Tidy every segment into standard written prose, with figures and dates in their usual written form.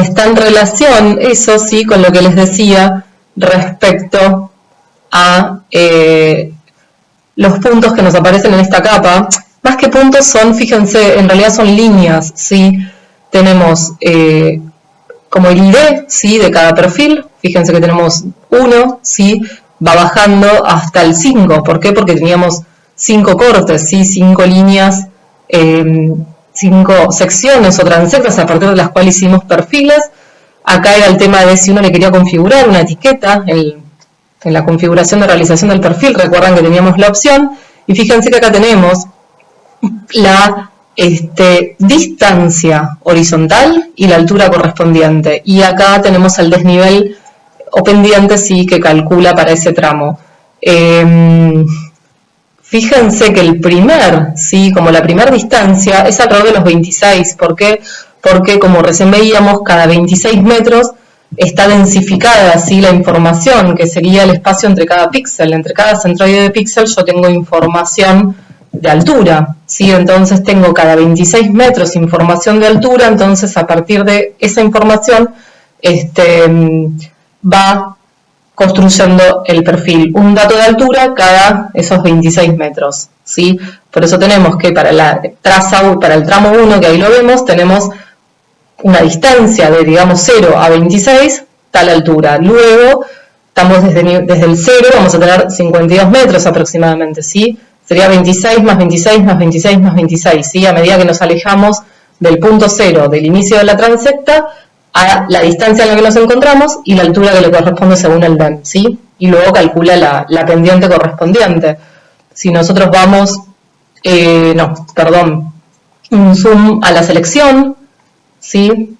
está en relación, eso sí, con lo que les decía respecto a los puntos que nos aparecen en esta capa. Más que puntos son, fíjense, en realidad son líneas, ¿sí? Tenemos como el ID, ¿sí? De cada perfil, fíjense que tenemos 1, ¿sí? Va bajando hasta el 5, ¿por qué? Porque teníamos 5 cortes, ¿sí? 5 líneas, 5 secciones o transectas a partir de las cuales hicimos perfiles. Acá era el tema de si uno le quería configurar una etiqueta en la configuración de realización del perfil. Recuerdan que teníamos la opción y fíjense que acá tenemos la distancia horizontal y la altura correspondiente, y acá tenemos el desnivel o pendiente, sí, que calcula para ese tramo. Fíjense que el primer, ¿sí? Como la primera distancia es alrededor de los 26. ¿Por qué? Porque, como recién veíamos, cada 26 metros está densificada, ¿sí? La información, que sería el espacio entre cada píxel. Entre cada centroide de píxel yo tengo información de altura, ¿sí? Entonces tengo cada 26 metros información de altura, entonces a partir de esa información va construyendo el perfil, un dato de altura cada esos 26 metros, ¿sí? Por eso tenemos que para el tramo 1, que ahí lo vemos, tenemos una distancia de, digamos, 0 a 26, tal altura. Luego, estamos desde el 0, vamos a tener 52 metros aproximadamente, ¿sí? Sería 26 más 26 más 26 más 26, ¿sí? A medida que nos alejamos del punto 0, del inicio de la transecta, a la distancia en la que nos encontramos y la altura que le corresponde según el DEM, ¿sí? Y luego calcula la pendiente correspondiente. Si nosotros vamos, un zoom a la selección, ¿sí?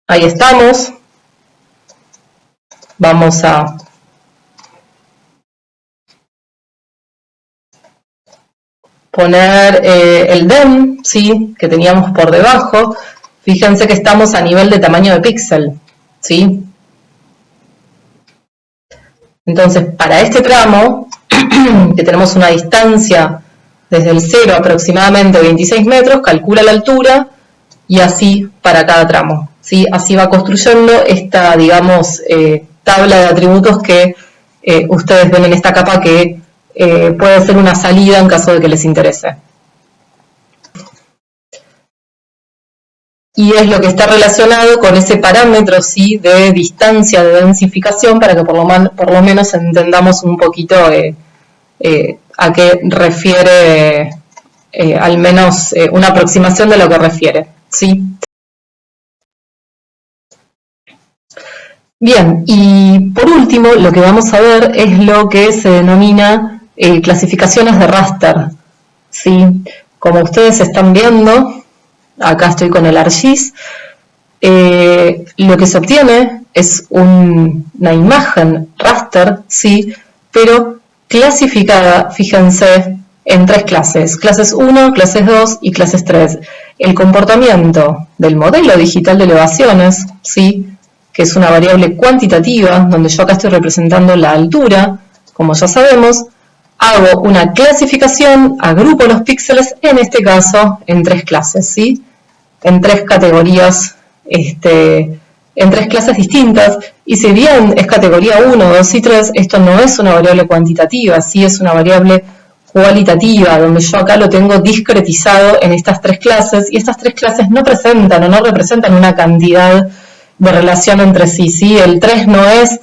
Ahí estamos. Vamos a poner el DEM, ¿sí? Que teníamos por debajo. Fíjense que estamos a nivel de tamaño de píxel, ¿sí? Entonces, para este tramo, que tenemos una distancia desde el 0 aproximadamente 26 metros, calcula la altura y así para cada tramo, ¿sí? Así va construyendo esta, digamos, tabla de atributos que ustedes ven en esta capa, que puede ser una salida en caso de que les interese. Y es lo que está relacionado con ese parámetro, ¿sí? De distancia de densificación, para que por lo menos entendamos un poquito a qué refiere, al menos una aproximación de lo que refiere, ¿sí? Bien, y por último lo que vamos a ver es lo que se denomina clasificaciones de raster, ¿sí? Como ustedes están viendo, acá estoy con el ArcGIS, lo que se obtiene es una imagen raster, ¿sí? Pero clasificada, fíjense, en 3 clases, clases 1, clases 2 y clases 3. El comportamiento del modelo digital de elevaciones, ¿sí? Que es una variable cuantitativa, donde yo acá estoy representando la altura, como ya sabemos. Hago una clasificación, agrupo los píxeles, en este caso, en 3 clases, ¿sí? En 3 categorías, en 3 clases distintas, y si bien es categoría 1, 2 y 3, esto no es una variable cuantitativa, sí es una variable cualitativa, donde yo acá lo tengo discretizado en estas 3 clases, y estas 3 clases no presentan o no representan una cantidad de relación entre sí, ¿sí? El 3 no es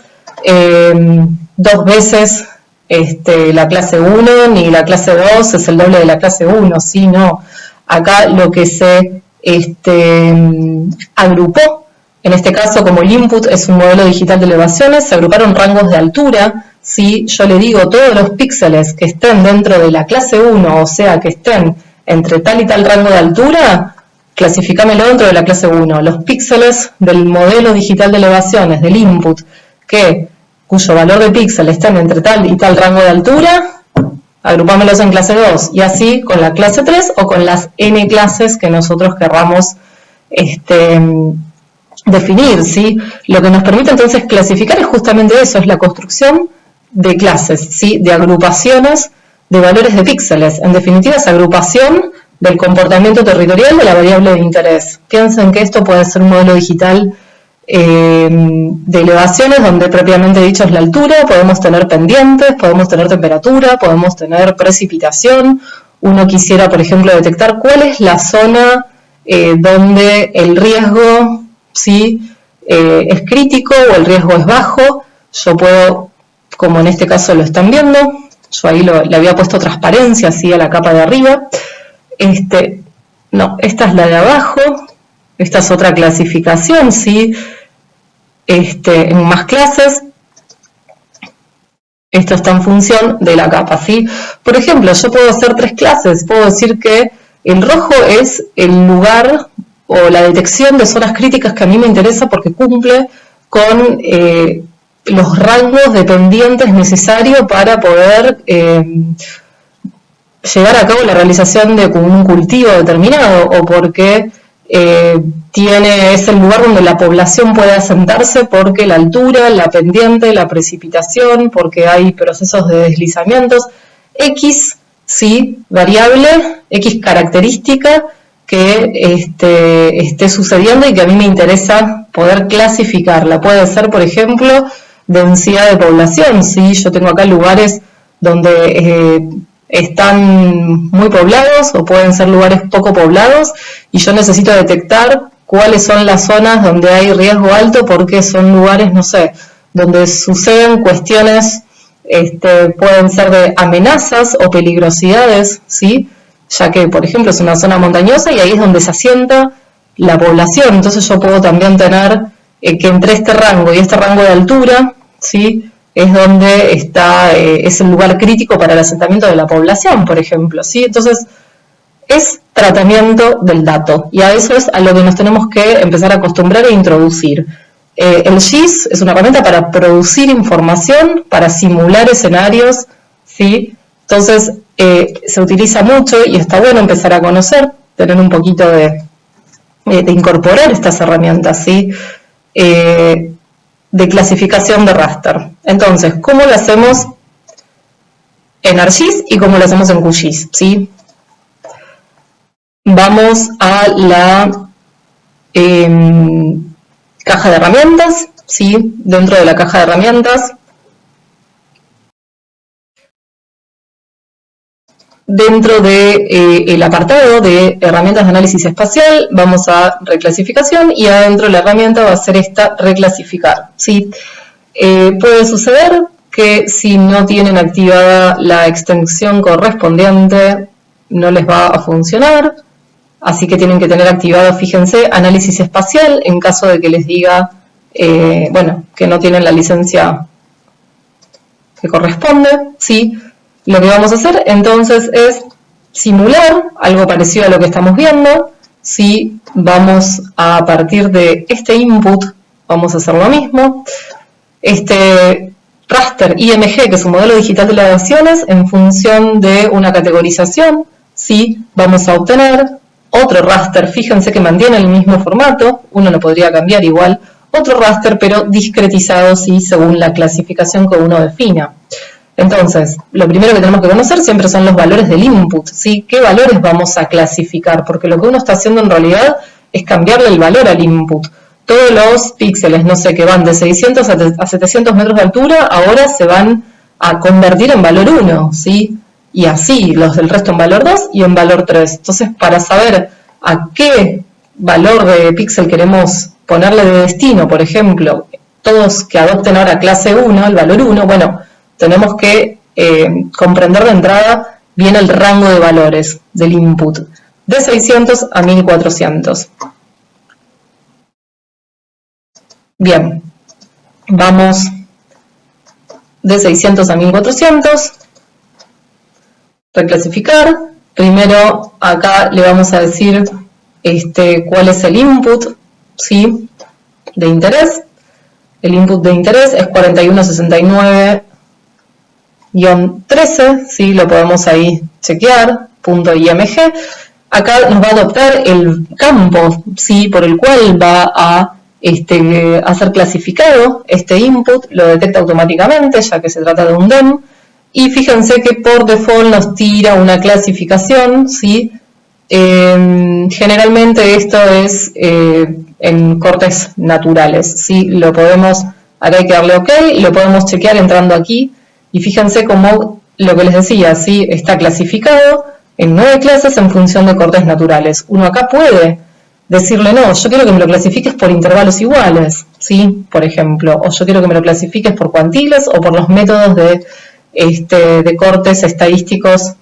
2 veces la clase 1, ni la clase 2 es el doble de la clase 1, ¿sí? No. Acá lo que se agrupó, en este caso como el input es un modelo digital de elevaciones, se agruparon rangos de altura, ¿sí? Yo le digo todos los píxeles que estén dentro de la clase 1, o sea, que estén entre tal y tal rango de altura, clasificámelo dentro de la clase 1. Los píxeles del modelo digital de elevaciones, del input, cuyo valor de píxel estén entre tal y tal rango de altura, agrupámelos en clase 2, y así con la clase 3 o con las n clases que nosotros querramos definir, ¿sí? Lo que nos permite entonces clasificar es justamente eso, es la construcción de clases, ¿sí? De agrupaciones de valores de píxeles. En definitiva, es agrupación del comportamiento territorial de la variable de interés. Piensen que esto puede ser un modelo digital de elevaciones donde propiamente dicho es la altura, podemos tener pendientes, podemos tener temperatura, podemos tener precipitación. Uno quisiera, por ejemplo, detectar cuál es la zona donde el riesgo ¿sí? Es crítico o el riesgo es bajo. Yo puedo, como en este caso lo están viendo, yo ahí le había puesto transparencia así a la capa de arriba. No, esta es la de abajo, esta es otra clasificación, ¿sí? En más clases, esto está en función de la capa, ¿sí? Por ejemplo, yo puedo hacer 3 clases, puedo decir que el rojo es el lugar o la detección de zonas críticas que a mí me interesa porque cumple con los rangos de pendientes necesarios para poder llevar a cabo la realización de un cultivo determinado o porque es el lugar donde la población puede asentarse porque la altura, la pendiente, la precipitación, porque hay procesos de deslizamientos, X, sí, variable, X característica que esté sucediendo y que a mí me interesa poder clasificarla. Puede ser, por ejemplo, densidad de población, ¿sí? Yo tengo acá lugares donde están muy poblados o pueden ser lugares poco poblados y yo necesito detectar cuáles son las zonas donde hay riesgo alto porque son lugares, no sé, donde suceden cuestiones, pueden ser de amenazas o peligrosidades, ¿sí? Ya que, por ejemplo, es una zona montañosa y ahí es donde se asienta la población. Entonces yo puedo también tener que entre este rango y este rango de altura, ¿sí? Es donde es el lugar crítico para el asentamiento de la población, por ejemplo, ¿sí? Entonces, es tratamiento del dato, y a eso es a lo que nos tenemos que empezar a acostumbrar e introducir. El GIS es una herramienta para producir información, para simular escenarios, ¿sí? Entonces, se utiliza mucho y está bueno empezar a conocer, tener un poquito de incorporar estas herramientas, ¿sí? De clasificación de raster. Entonces, ¿cómo lo hacemos en ArcGIS y cómo lo hacemos en QGIS? ¿Sí? Vamos a la caja de herramientas, ¿sí? Dentro de la caja de herramientas, dentro del apartado de herramientas de análisis espacial, vamos a reclasificación y adentro de la herramienta va a ser esta reclasificar, ¿sí? Puede suceder que si no tienen activada la extensión correspondiente, no les va a funcionar, así que tienen que tener activado, fíjense, análisis espacial en caso de que les diga, bueno, que no tienen la licencia que corresponde, ¿sí? Lo que vamos a hacer entonces es simular algo parecido a lo que estamos viendo. Si vamos a partir de este input, vamos a hacer lo mismo. Este raster IMG, que es un modelo digital de elevaciones, en función de una categorización, ¿sí? Vamos a obtener otro raster, fíjense que mantiene el mismo formato, uno lo podría cambiar igual, otro raster pero discretizado, ¿sí? Según la clasificación que uno defina. Entonces, lo primero que tenemos que conocer siempre son los valores del input, ¿sí? ¿Qué valores vamos a clasificar? Porque lo que uno está haciendo en realidad es cambiarle el valor al input. Todos los píxeles, no sé, que van de 600 a 700 metros de altura, ahora se van a convertir en valor 1, ¿sí? Y así, los del resto en valor 2 y en valor 3. Entonces, para saber a qué valor de píxel queremos ponerle de destino, por ejemplo, todos que adopten ahora clase 1, el valor 1, bueno, tenemos que comprender de entrada bien el rango de valores del input, de 600 a 1400. Bien, vamos de 600 a 1400, reclasificar. Primero acá le vamos a decir cuál es el input, ¿sí? De interés. El input de interés es 4169-13, ¿sí? Lo podemos ahí chequear, .img. Acá nos va a adoptar el campo, ¿sí? Por el cual va a ser clasificado este input, lo detecta automáticamente ya que se trata de un DEM, y fíjense que por default nos tira una clasificación, ¿sí? Generalmente esto es en cortes naturales, ¿sí? Lo podemos, acá hay que darle OK, lo podemos chequear entrando aquí, y fíjense cómo lo que les decía, ¿sí? Está clasificado en 9 clases en función de cortes naturales. Uno acá puede decirle, no, yo quiero que me lo clasifiques por intervalos iguales, ¿sí? Por ejemplo, o yo quiero que me lo clasifiques por cuantiles o por los métodos de cortes estadísticos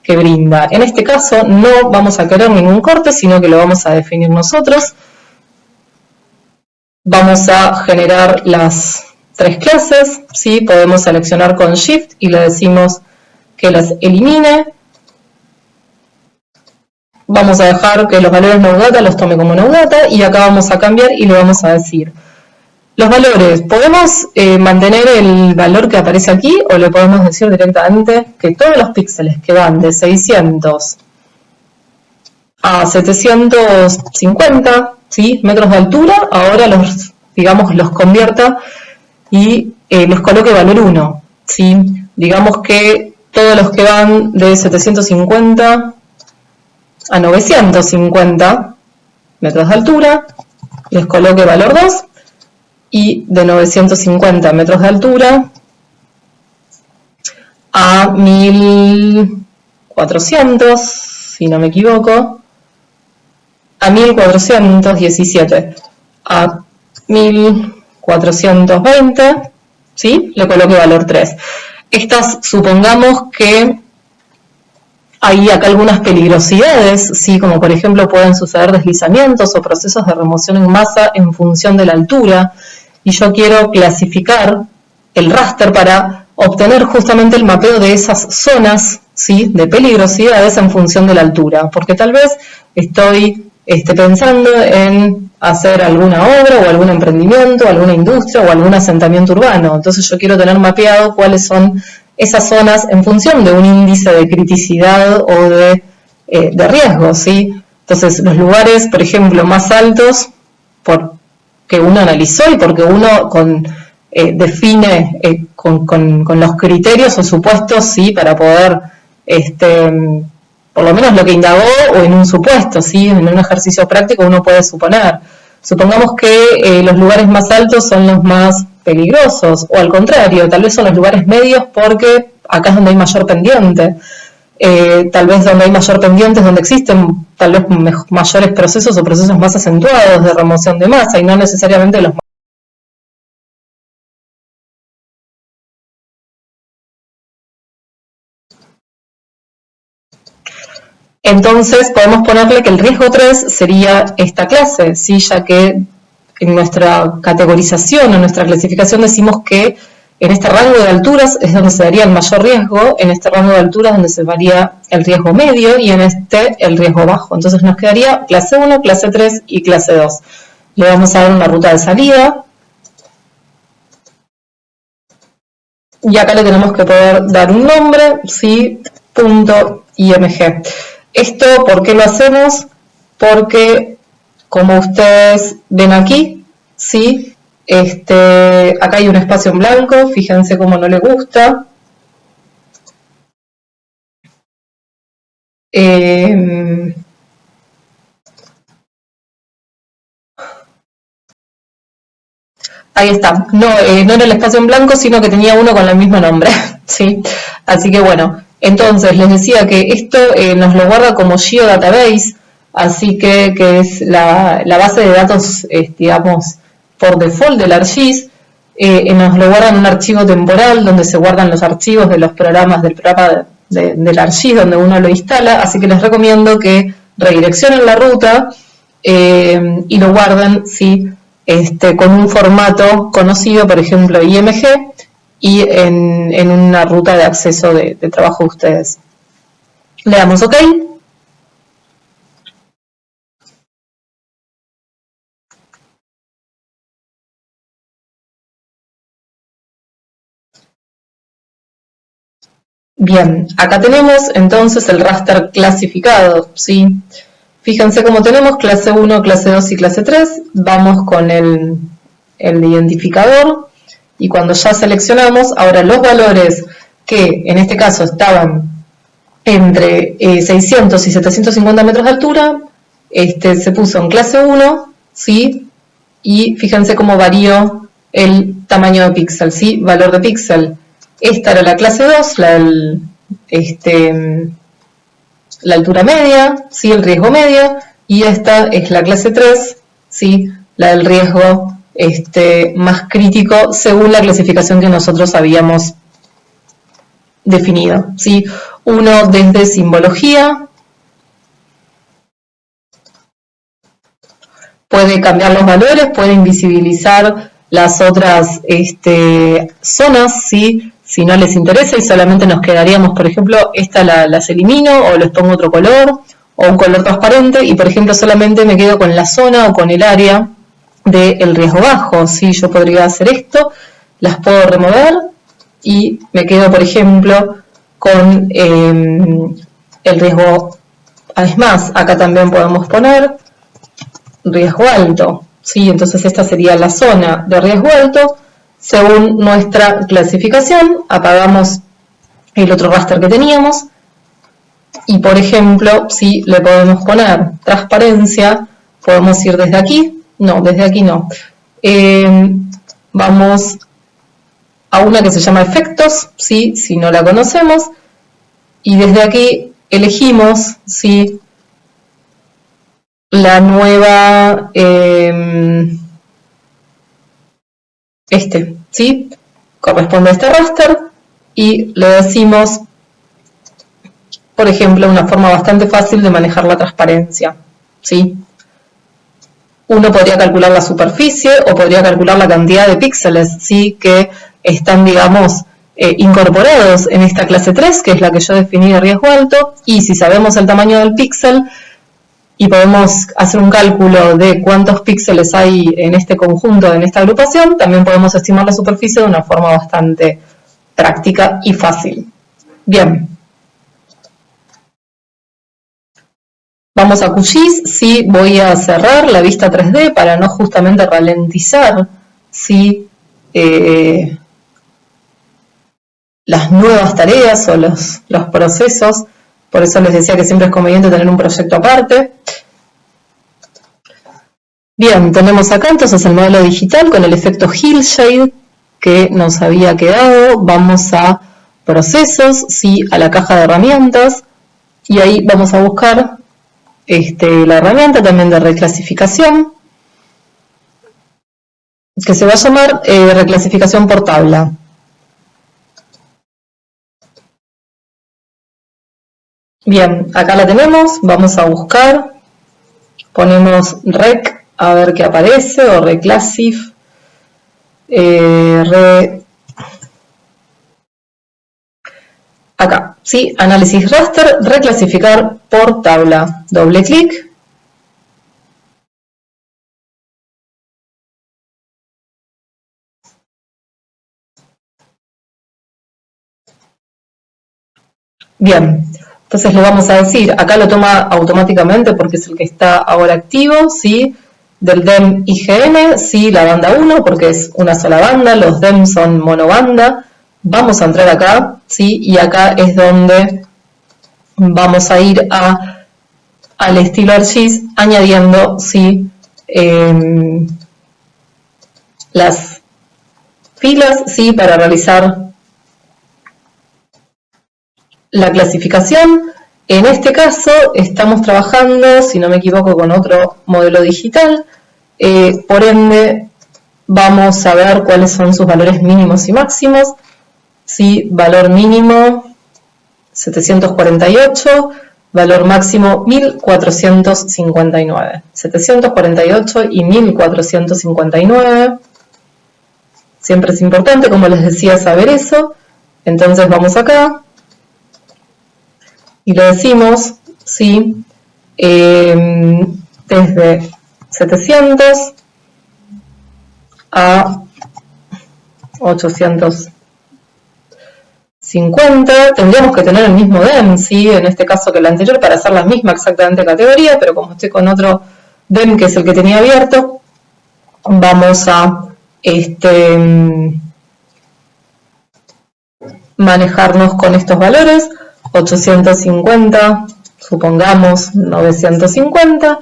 que brinda. En este caso no vamos a querer ningún corte, sino que lo vamos a definir nosotros. Vamos a generar las 3 clases, ¿sí? Podemos seleccionar con Shift y le decimos que las elimine. Vamos a dejar que los valores no data los tome como no data, y acá vamos a cambiar y le vamos a decir los valores. Podemos mantener el valor que aparece aquí, o le podemos decir directamente que todos los píxeles que van de 600 a 750, ¿sí? Metros de altura, ahora los convierta y les coloque valor 1, ¿sí? Digamos que todos los que van de 750 a 950 metros de altura, les coloque valor 2, y de 950 metros de altura a 1400, si no me equivoco, a 1417, a 1420, ¿sí? Le coloque valor 3. Estas, supongamos que hay acá algunas peligrosidades, ¿sí? Como por ejemplo pueden suceder deslizamientos o procesos de remoción en masa en función de la altura, y yo quiero clasificar el raster para obtener justamente el mapeo de esas zonas, ¿sí? De peligrosidades en función de la altura, porque tal vez estoy pensando en hacer alguna obra o algún emprendimiento, alguna industria o algún asentamiento urbano. Entonces yo quiero tener mapeado cuáles son esas zonas en función de un índice de criticidad o de riesgo, ¿sí? Entonces los lugares, por ejemplo, más altos, que uno analizó y porque uno define con los criterios o supuestos, ¿sí? Para poder por lo menos lo que indagó, o en un supuesto, ¿sí? En un ejercicio práctico uno puede suponer. Supongamos que los lugares más altos son los más peligrosos, o al contrario, tal vez son los lugares medios porque acá es donde hay mayor pendiente. Tal vez donde hay mayor pendiente es donde existen tal vez mayores procesos o procesos más acentuados de remoción de masa, y no necesariamente los más. Entonces podemos ponerle que el riesgo 3 sería esta clase, ¿sí? Ya que en nuestra categorización o nuestra clasificación decimos que en este rango de alturas es donde se daría el mayor riesgo, en este rango de alturas donde se daría el riesgo medio, y en este el riesgo bajo. Entonces nos quedaría clase 1, clase 3 y clase 2. Le vamos a dar una ruta de salida. Y acá le tenemos que poder dar un nombre, ¿sí? .img. Esto, ¿por qué lo hacemos? Porque, como ustedes ven aquí, ¿sí? Acá hay un espacio en blanco, fíjense cómo no le gusta. Ahí está, no era el espacio en blanco, sino que tenía uno con el mismo nombre, ¿sí? Así que bueno, entonces les decía que esto nos lo guarda como geodatabase, así que es la base de datos, digamos, por default del ArcGIS. Nos lo guarda en un archivo temporal donde se guardan los archivos de los programas del programa del ArcGIS donde uno lo instala, así que les recomiendo que redireccionen la ruta y lo guarden, ¿sí? Con un formato conocido, por ejemplo IMG, y en una ruta de acceso de trabajo de ustedes. Le damos OK. Bien, acá tenemos entonces el raster clasificado, ¿sí? Fíjense cómo tenemos clase 1, clase 2 y clase 3. Vamos con el identificador, y cuando ya seleccionamos, ahora los valores que en este caso estaban entre 600 y 750 metros de altura, se puso en clase 1, ¿sí? Y fíjense cómo varió el tamaño de píxel, ¿sí? Valor de píxel. Esta era la clase 2, la altura media, ¿sí? El riesgo medio, y esta es la clase 3, ¿sí? La del riesgo más crítico según la clasificación que nosotros habíamos definido, ¿sí? Uno desde simbología puede cambiar los valores, puede invisibilizar las otras zonas, ¿sí? Si no les interesa y solamente nos quedaríamos, por ejemplo, esta las elimino o les pongo otro color o un color transparente y, por ejemplo, solamente me quedo con la zona o con el área del riesgo bajo, ¿sí? Yo podría hacer esto, las puedo remover y me quedo, por ejemplo, con el riesgo. Es más, acá también podemos poner riesgo alto, ¿sí? Entonces esta sería la zona de riesgo alto. Según nuestra clasificación, apagamos el otro raster que teníamos y, por ejemplo, si le podemos poner transparencia, podemos ir desde aquí. No, desde aquí no. Vamos a una que se llama efectos, ¿sí? Si no la conocemos, y desde aquí elegimos, ¿sí? La nueva, ¿sí? Corresponde a este raster, y le decimos, por ejemplo, una forma bastante fácil de manejar la transparencia, ¿sí? Uno podría calcular la superficie o podría calcular la cantidad de píxeles, ¿sí? Que están, digamos, incorporados en esta clase 3, que es la que yo definí de riesgo alto, y si sabemos el tamaño del píxel y podemos hacer un cálculo de cuántos píxeles hay en este conjunto, en esta agrupación, también podemos estimar la superficie de una forma bastante práctica y fácil. Bien. Vamos a QGIS, sí, voy a cerrar la vista 3D para no justamente ralentizar, sí, las nuevas tareas o los procesos. Por eso les decía que siempre es conveniente tener un proyecto aparte. Bien, tenemos acá entonces el modelo digital con el efecto Hillshade que nos había quedado. Vamos a procesos, sí, a la caja de herramientas y ahí vamos a buscar la herramienta también de reclasificación que se va a llamar reclasificación por tabla. Bien, acá la tenemos, vamos a buscar, ponemos rec, a ver qué aparece, o reclassif, acá, ¿sí? Análisis raster, reclasificar por tabla, doble clic. Bien, entonces le vamos a decir, acá lo toma automáticamente porque es el que está ahora activo, ¿sí? Del DEM IGN, sí, la banda 1 porque es una sola banda, los DEM son monobanda. Vamos a entrar acá, ¿sí? Y acá es donde vamos a ir al estilo ArcGIS añadiendo, ¿sí? Las filas, ¿sí? Para realizar la clasificación. En este caso estamos trabajando, si no me equivoco, con otro modelo digital, por ende vamos a ver cuáles son sus valores mínimos y máximos. Sí, valor mínimo 748, valor máximo 1459. 748 y 1459. Siempre es importante, como les decía, saber eso. Entonces vamos acá y le decimos, sí, desde 700 a 850, tendríamos que tener el mismo DEM, ¿sí? En este caso que el anterior, para hacer la misma exactamente categoría, pero como estoy con otro DEM que es el que tenía abierto, vamos a manejarnos con estos valores. 850, supongamos 950,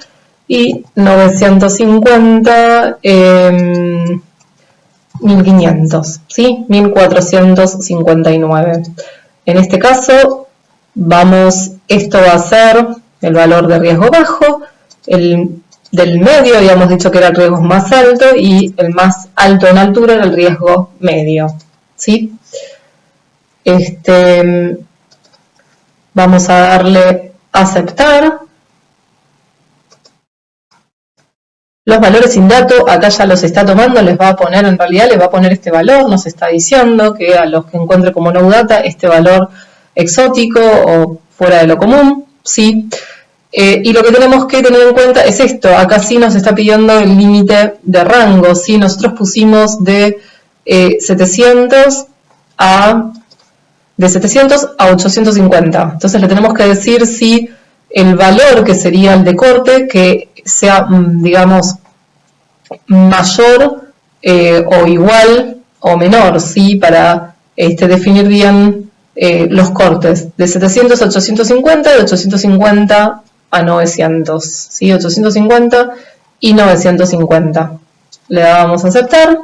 y 950, 1500, ¿sí? 1459. En este caso, esto va a ser el valor de riesgo bajo, el del medio habíamos dicho que era el riesgo más alto, y el más alto en altura era el riesgo medio, ¿sí? Vamos a darle aceptar. Los valores sin dato, acá ya los está tomando, les va a poner, en realidad les va a poner este valor, nos está diciendo que a los que encuentre como no data, este valor exótico o fuera de lo común, ¿sí? Y lo que tenemos que tener en cuenta es esto, acá sí nos está pidiendo el límite de rango, ¿sí? Nosotros pusimos de 700 a 850, entonces le tenemos que decir si el valor que sería el de corte, que sea, digamos, mayor o igual o menor, ¿sí? Para definir bien los cortes, de 700 a 850, de 850 a 900, ¿sí? 850 y 950. Le damos a aceptar.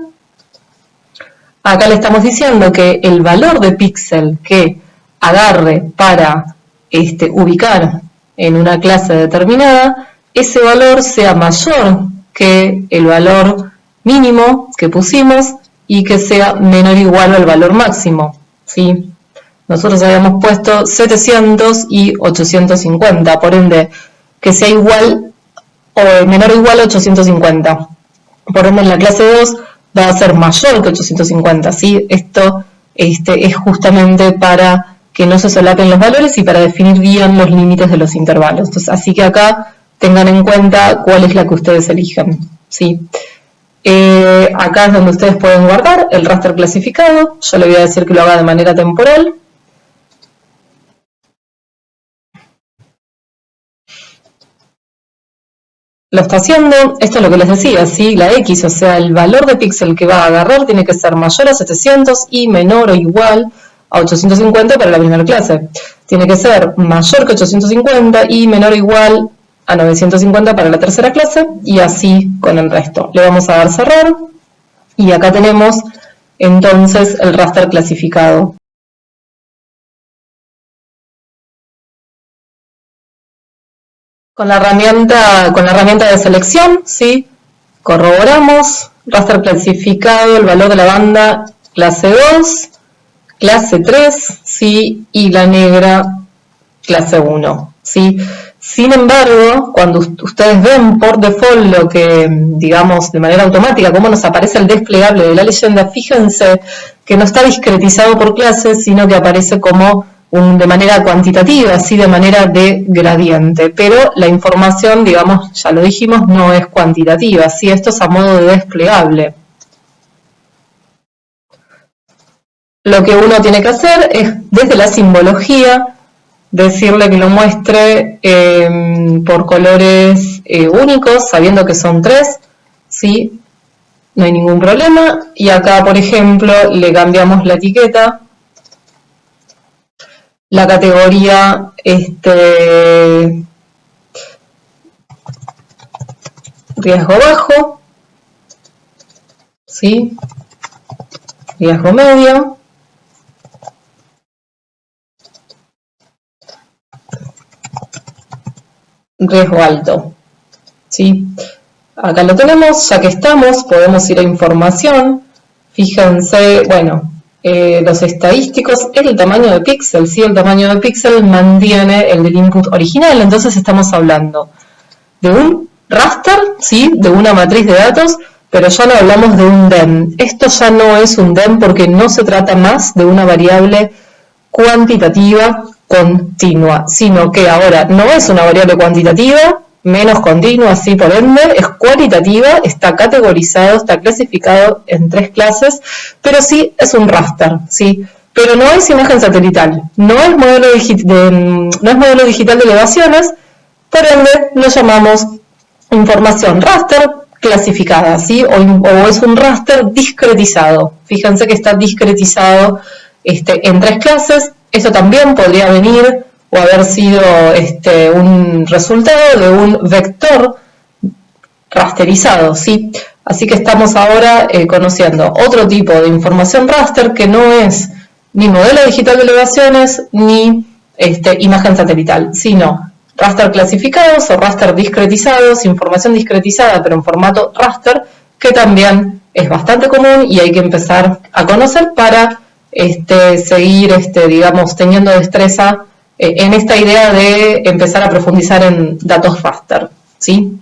Acá le estamos diciendo que el valor de píxel que agarre para ubicar en una clase determinada, ese valor sea mayor que el valor mínimo que pusimos y que sea menor o igual al valor máximo, ¿sí? Nosotros habíamos puesto 700 y 850, por ende, que sea igual o menor o igual a 850. Por ende, en la clase 2 va a ser mayor que 850, ¿sí? Esto es justamente para que no se solapen los valores y para definir bien los límites de los intervalos. Entonces, así que acá tengan en cuenta cuál es la que ustedes eligen, ¿sí? Acá es donde ustedes pueden guardar el raster clasificado. Yo le voy a decir que lo haga de manera temporal. Lo está haciendo, esto es lo que les decía, ¿sí? La X, o sea, el valor de píxel que va a agarrar tiene que ser mayor a 700 y menor o igual a 850 para la primera clase. Tiene que ser mayor que 850 y menor o igual a 950 para la tercera clase, y así con el resto. Le vamos a dar cerrar, y acá tenemos entonces el raster clasificado. Con la herramienta de selección, ¿sí? Corroboramos, raster clasificado, el valor de la banda clase 2, clase 3, ¿sí? Y la negra clase 1, ¿sí? Sin embargo, cuando ustedes ven por default lo que, digamos, de manera automática, cómo nos aparece el desplegable de la leyenda, fíjense que no está discretizado por clases, sino que aparece como de manera cuantitativa, así de manera de gradiente, pero la información, digamos, ya lo dijimos, no es cuantitativa, ¿sí? Esto es a modo de desplegable. Lo que uno tiene que hacer es, desde la simbología, decirle que lo muestre por colores únicos, sabiendo que son 3, ¿sí? No hay ningún problema, y acá, por ejemplo, le cambiamos la etiqueta, la categoría riesgo bajo, ¿sí? Riesgo medio, riesgo alto, ¿sí? Acá lo tenemos, ya que estamos, podemos ir a información, fíjense, bueno, los estadísticos, el tamaño de píxel, ¿sí? El tamaño de píxel mantiene el del input original, entonces estamos hablando de un raster, ¿sí? De una matriz de datos, pero ya no hablamos de un DEM. Esto ya no es un DEM porque no se trata más de una variable cuantitativa continua, sino que ahora no es una variable cuantitativa, menos continua, así por ende, es cualitativa, está categorizado, está clasificado en 3 clases, pero sí es un raster, ¿sí? Pero no es imagen satelital, no es modelo digital de elevaciones, por ende lo llamamos información raster clasificada, ¿sí? O es un raster discretizado. Fíjense que está discretizado en 3 clases, Eso también podría venir o haber sido un resultado de un vector rasterizado, ¿sí? Así que estamos ahora conociendo otro tipo de información raster que no es ni modelo digital de elevaciones ni imagen satelital, sino raster clasificados o raster discretizados, información discretizada pero en formato raster, que también es bastante común y hay que empezar a conocer para seguir, digamos, teniendo destreza en esta idea de empezar a profundizar en datos raster, ¿sí?